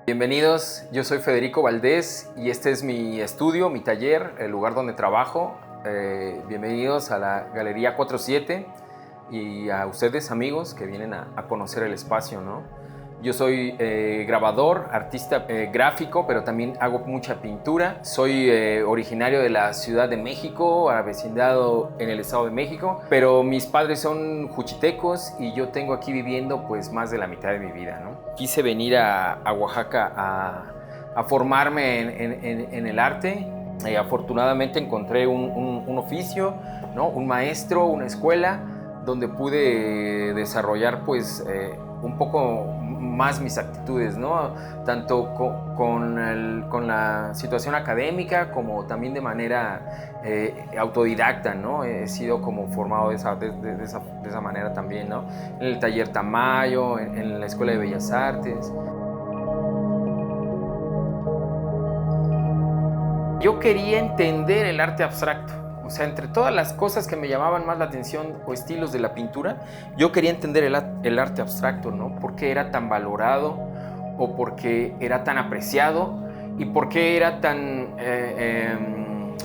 Bienvenidos, yo soy Federico Valdés y este es mi estudio, mi taller, el lugar donde trabajo. Bienvenidos a la Galería 47 y a ustedes, amigos, que vienen a conocer el espacio, ¿no? Yo soy grabador, artista gráfico, pero también hago mucha pintura. Soy originario de la Ciudad de México, avecindado en el Estado de México, pero mis padres son juchitecos y yo tengo aquí viviendo pues más de la mitad de mi vida, ¿no? Quise venir a Oaxaca a formarme en el arte. Afortunadamente encontré un oficio, ¿no? Un maestro, una escuela donde pude desarrollar pues un poco más mis actitudes, ¿no? Tanto con la situación académica como también de manera autodidacta, ¿no? He sido como formado de esa manera también, ¿no? En el taller Tamayo, en la Escuela de Bellas Artes. Yo quería entender el arte abstracto. O sea, entre todas las cosas que me llamaban más la atención o estilos de la pintura, yo quería entender el arte abstracto, ¿no? ¿Por qué era tan valorado o por qué era tan apreciado y por qué era tan...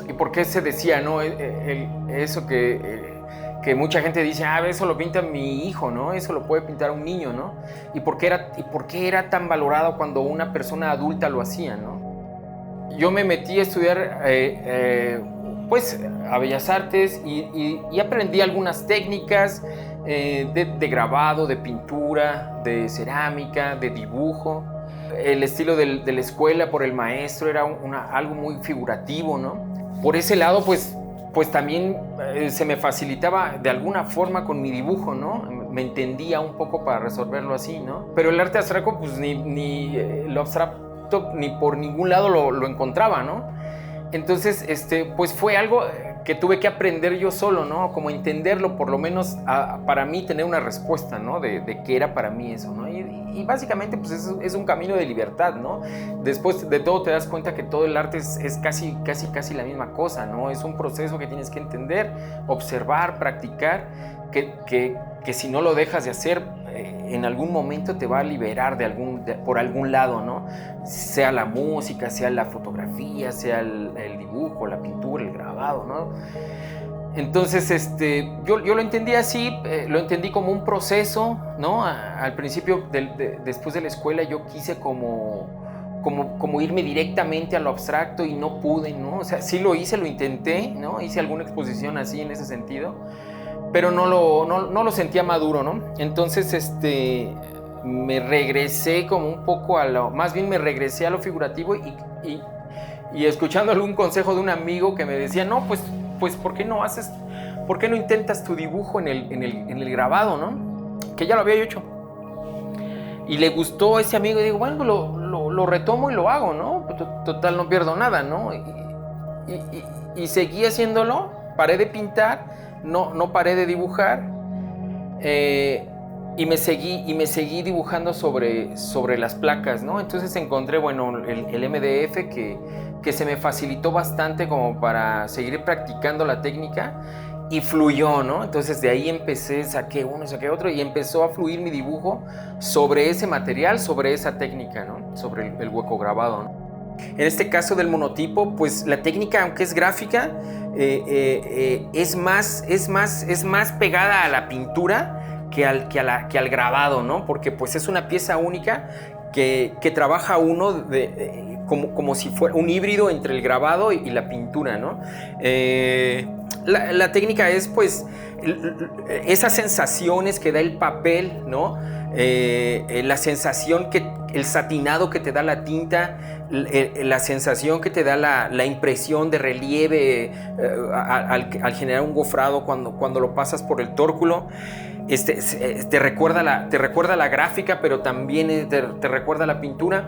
y por qué se decía, ¿no? Eso que mucha gente dice, eso lo pinta mi hijo, ¿no? Eso lo puede pintar un niño, ¿no? ¿Y por qué era tan valorado cuando una persona adulta lo hacía, ¿no? Yo me metí a estudiar pues a Bellas Artes y aprendí algunas técnicas de grabado, de pintura, de cerámica, de dibujo. El estilo de la escuela por el maestro era algo muy figurativo, ¿no? Por ese lado, pues también se me facilitaba de alguna forma con mi dibujo, ¿no? Me entendía un poco para resolverlo así, ¿no? Pero el arte abstracto, pues ni lo abstracto ni por ningún lado lo encontraba, ¿no? Entonces, pues fue algo que tuve que aprender yo solo, ¿no? Como entenderlo, por lo menos para mí tener una respuesta, ¿no? De qué era para mí eso, ¿no? Y básicamente, pues es un camino de libertad, ¿no? Después de todo te das cuenta que todo el arte es casi la misma cosa, ¿no? Es un proceso que tienes que entender, observar, practicar, que si no lo dejas de hacer, en algún momento te va a liberar por algún lado, ¿no? Sea la música, sea la fotografía, sea el dibujo, la pintura, el grabado, ¿no? Entonces, yo lo entendí así, lo entendí como un proceso, ¿no? Al principio, después de la escuela, yo quise como irme directamente a lo abstracto y no pude, ¿no? O sea, sí lo hice, lo intenté, ¿no? Hice alguna exposición así en ese sentido, pero no lo sentía maduro, ¿no? Entonces, me regresé como un poco más bien me regresé a lo figurativo y escuchando algún consejo de un amigo que me decía, no, pues ¿por qué no intentas tu dibujo en el grabado, ¿no? Que ya lo había hecho. Y le gustó a ese amigo y digo, bueno, lo retomo y lo hago, ¿no? Total, no pierdo nada, ¿no? Y seguí haciéndolo, paré de pintar, no paré de dibujar, y me seguí dibujando sobre las placas, ¿no? Entonces encontré, bueno, el MDF que se me facilitó bastante como para seguir practicando la técnica y fluyó, ¿no? Entonces de ahí saqué uno, saqué otro y empezó a fluir mi dibujo sobre ese material, sobre esa técnica, ¿no? Sobre el hueco grabado, ¿no? En este caso del monotipo, pues la técnica, aunque es gráfica, es más pegada a la pintura que al grabado, ¿no? Porque pues es una pieza única que trabaja uno como si fuera un híbrido entre el grabado y la pintura, ¿no? La técnica es pues esas sensaciones que da el papel, ¿no? La sensación el satinado que te da la tinta, la sensación que te da la impresión de relieve al generar un gofrado cuando lo pasas por el tórculo. Te recuerda la gráfica, pero también te recuerda la pintura.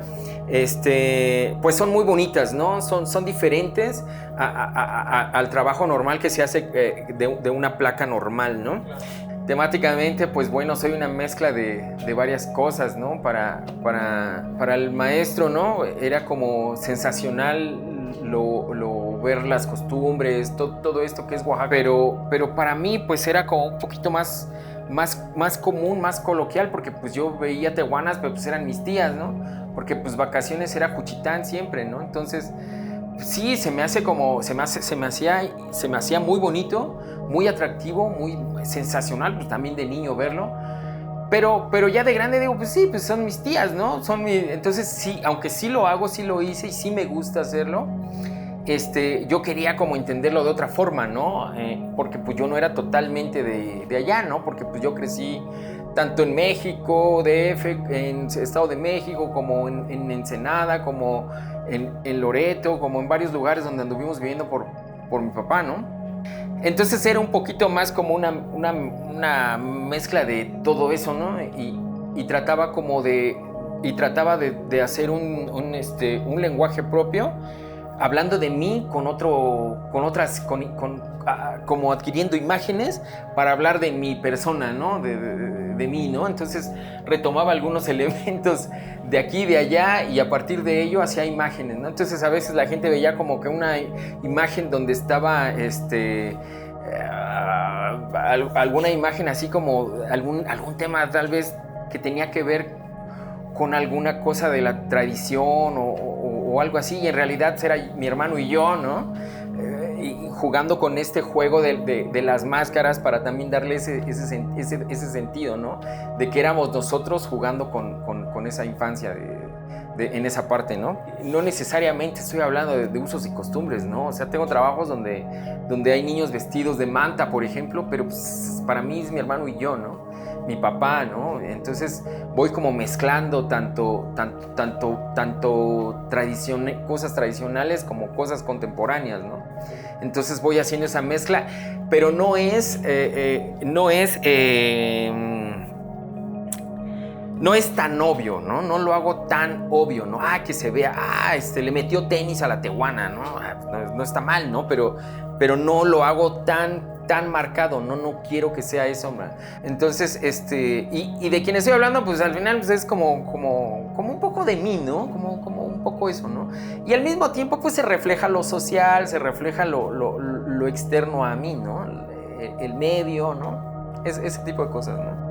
Pues son muy bonitas, ¿no? Son diferentes al trabajo normal que se hace de una placa normal, ¿no? Temáticamente, pues bueno, soy una mezcla de varias cosas, ¿no? Para el maestro, ¿no? Era como sensacional ver las costumbres, todo esto que es Oaxaca, pero para mí, pues era como un poquito más más común, más coloquial, porque pues yo veía tehuanas, pero pues eran mis tías, ¿no? Porque pues vacaciones era Juchitán siempre, ¿no? Entonces, sí, se me hacía muy bonito, muy atractivo, muy sensacional, pues también de niño verlo. Pero ya de grande digo, pues sí, pues son mis tías, ¿no? Entonces sí, aunque sí lo hago, sí lo hice y sí me gusta hacerlo, yo quería como entenderlo de otra forma, ¿no? Porque pues yo no era totalmente de allá, ¿no? Porque pues yo crecí tanto en México, DF, en Estado de México, como en Ensenada, como en Loreto, como en varios lugares donde anduvimos viviendo por mi papá, ¿no? Entonces era un poquito más como una mezcla de todo eso, ¿no? Y trataba como de hacer un lenguaje propio, hablando de mí como adquiriendo imágenes para hablar de mi persona, ¿no? De mí, ¿no? Entonces retomaba algunos elementos de aquí y de allá y a partir de ello hacía imágenes, ¿no? Entonces a veces la gente veía como que una imagen donde estaba alguna imagen así como algún tema tal vez que tenía que ver con alguna cosa de la tradición o algo así, y en realidad era mi hermano y yo, ¿no? Y jugando con este juego de las máscaras para también darle ese sentido, ¿no? De que éramos nosotros jugando con esa infancia en esa parte, ¿no? No necesariamente estoy hablando de usos y costumbres, ¿no? O sea, tengo trabajos donde hay niños vestidos de manta, por ejemplo, pero pues, para mí es mi hermano y yo, ¿no? Mi papá, ¿no? Entonces voy como mezclando tanto cosas tradicionales como cosas contemporáneas, ¿no? Entonces voy haciendo esa mezcla, pero no es tan obvio, ¿no? No lo hago tan obvio, ¿no? Que se vea, le metió tenis a la tehuana, ¿no? No está mal, ¿no? Pero no lo hago tan marcado, no quiero que sea eso, man. Entonces, y de quien estoy hablando, pues al final pues, es como un poco de mí, ¿no? Como un poco eso, ¿no? Y al mismo tiempo, pues se refleja lo social, se refleja lo externo a mí, ¿no? El medio, ¿no? Ese tipo de cosas, ¿no?